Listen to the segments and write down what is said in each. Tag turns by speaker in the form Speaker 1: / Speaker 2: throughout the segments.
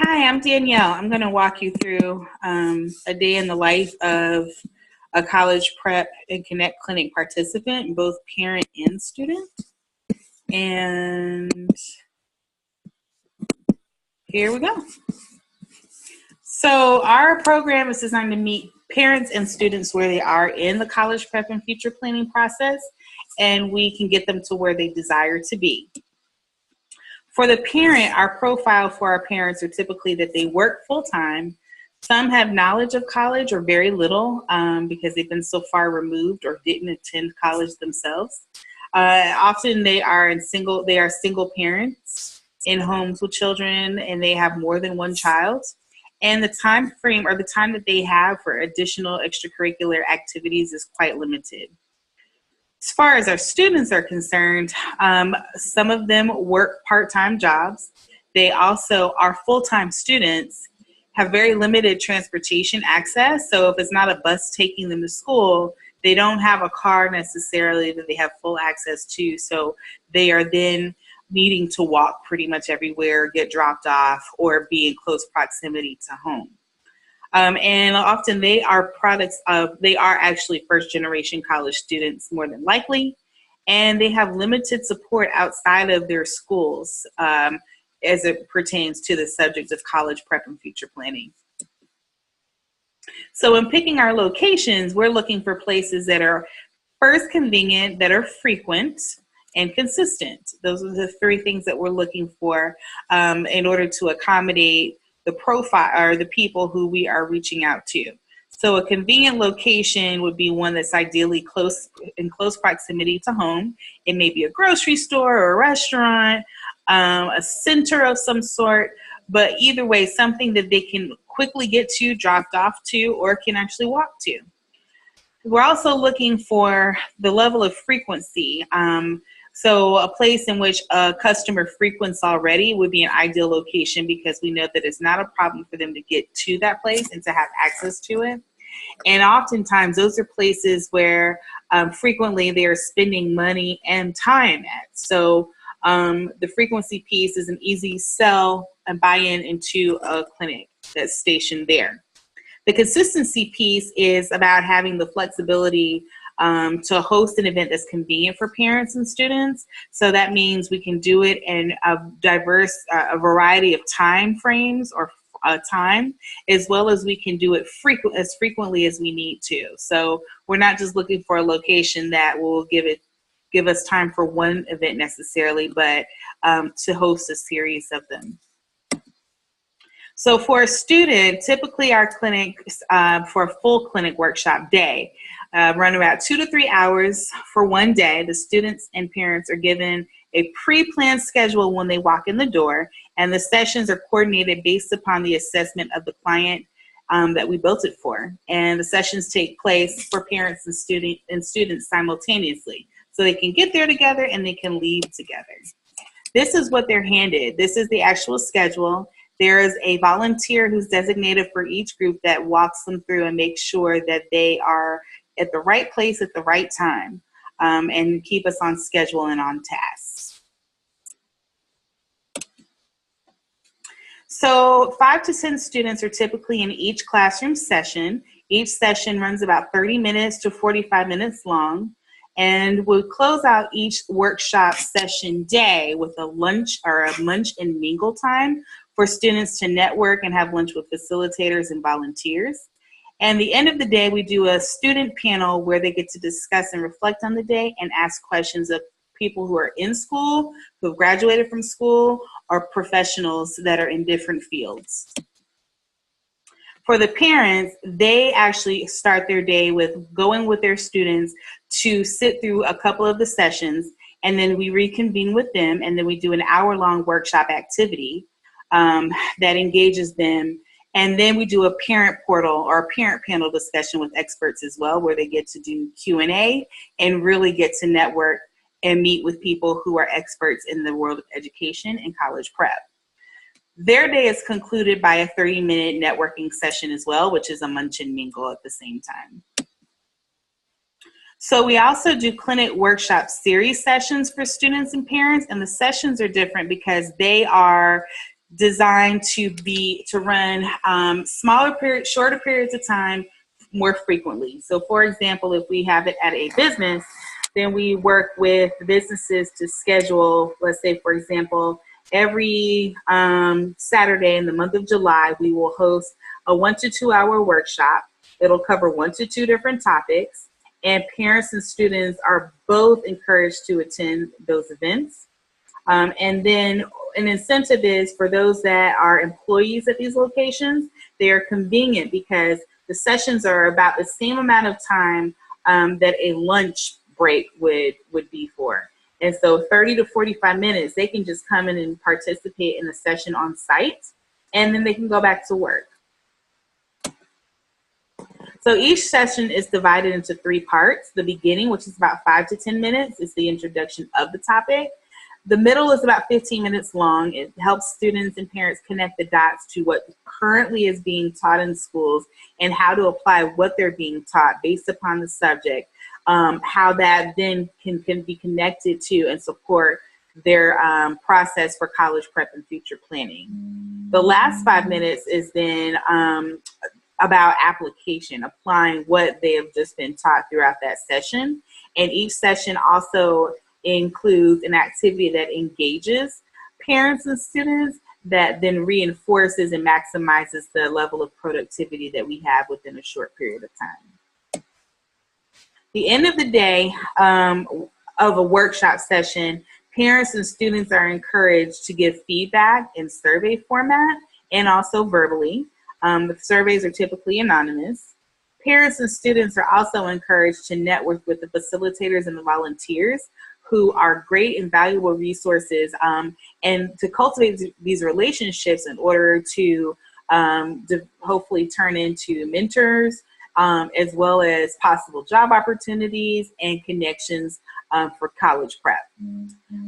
Speaker 1: Hi, I'm Danielle. I'm going to walk you through a day in the life of a college prep and Connect Clinic participant, both parent and student. And here we go. So our program is designed to meet parents and students where they are in the college prep and future planning process, and we can get them to where they desire to be. For the parent, our profile for our parents are typically that they work full-time. Some have knowledge of college or very little because they've been so far removed or didn't attend college themselves. Often they are single parents in homes with children, and they have more than one child. And the time frame or the time that they have for additional extracurricular activities is quite limited. As far as our students are concerned, some of them work part-time jobs. They also are full-time students, have very limited transportation access. So if it's not a bus taking them to school, they don't have a car necessarily that they have full access to. So they are then needing to walk pretty much everywhere, get dropped off, or be in close proximity to home. And often they are actually first generation college students more than likely, and they have limited support outside of their schools as it pertains to the subject of college prep and future planning. So in picking our locations, we're looking for places that are first convenient, that are frequent, and consistent. Those are the three things that we're looking for in order to accommodate the profile or the people who we are reaching out to. So a convenient location would be one that's ideally in close proximity to home. It may be a grocery store or a restaurant, a center of some sort, but either way, something that they can quickly get to, dropped off to, or can actually walk to. We're also looking for the level of frequency. So a place in which a customer frequents already would be an ideal location because we know that it's not a problem for them to get to that place and to have access to it. And oftentimes those are places where frequently they are spending money and time at. So the frequency piece is an easy sell and buy-in into a clinic that's stationed there. The consistency piece is about having the flexibility to host an event that's convenient for parents and students. So that means we can do it in a variety of time frames or time, as well as we can do it as frequently as we need to. So we're not just looking for a location that will give us time for one event necessarily, but to host a series of them. So for a student, typically our clinics for a full clinic workshop day run about 2 to 3 hours for one day. The students and parents are given a pre-planned schedule when they walk in the door, and the sessions are coordinated based upon the assessment of the client that we built it for. And the sessions take place for parents and students simultaneously. So they can get there together and they can leave together. This is what they're handed. This is the actual schedule. There is a volunteer who's designated for each group that walks them through and makes sure that they are at the right place at the right time and keep us on schedule and on task. So 5 to 10 students are typically in each classroom session. Each session runs about 30 minutes to 45 minutes long. And we'll close out each workshop session day with a lunch and mingle time for students to network and have lunch with facilitators and volunteers. And the end of the day, we do a student panel where they get to discuss and reflect on the day and ask questions of people who are in school, who have graduated from school, or professionals that are in different fields. For the parents, they actually start their day with going with their students to sit through a couple of the sessions, and then we reconvene with them, and then we do an hour-long workshop activity that engages them. And then we do a parent portal or a parent panel discussion with experts as well, where they get to do Q&A and really get to network and meet with people who are experts in the world of education and college prep. Their day is concluded by a 30-minute networking session as well, which is a munch and mingle at the same time. So we also do clinic workshop series sessions for students and parents, and the sessions are different because they are designed to run shorter periods of time more frequently. So, for example, if we have it at a business, then we work with businesses to schedule, let's say, for example, every Saturday in the month of July, we will host a 1 to 2 hour workshop. It'll cover 1 to 2 different topics, and parents and students are both encouraged to attend those events. And then an incentive is for those that are employees at these locations, they are convenient because the sessions are about the same amount of time that a lunch break would be for. And so 30 to 45 minutes, they can just come in and participate in the session on site, and then they can go back to work. So each session is divided into 3 parts. The beginning, which is about 5 to 10 minutes, is the introduction of the topic. The middle is about 15 minutes long. It helps students and parents connect the dots to what currently is being taught in schools and how to apply what they're being taught based upon the subject, how that then can be connected to and support their process for college prep and future planning. The last 5 minutes is then about application, applying what they have just been taught throughout that session. And each session also includes an activity that engages parents and students that then reinforces and maximizes the level of productivity that we have within a short period of time. The end of the day of a workshop session, parents and students are encouraged to give feedback in survey format and also verbally. The surveys are typically anonymous. Parents and students are also encouraged to network with the facilitators and the volunteers who are great and valuable resources, and to cultivate these relationships in order to hopefully turn into mentors, as well as possible job opportunities and connections for college prep.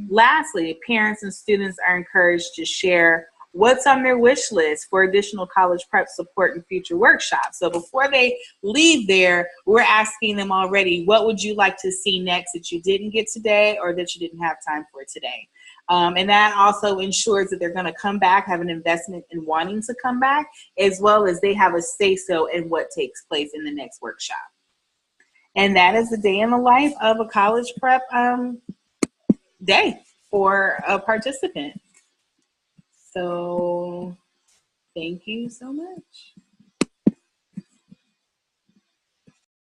Speaker 1: Lastly, parents and students are encouraged to share what's on their wish list for additional college prep support and future workshops. So before they leave there, we're asking them already, what would you like to see next that you didn't get today or that you didn't have time for today? And that also ensures that they're going to come back, have an investment in wanting to come back, as well as they have a say-so in what takes place in the next workshop. And that is the day in the life of a college prep day for a participant. So thank you so much.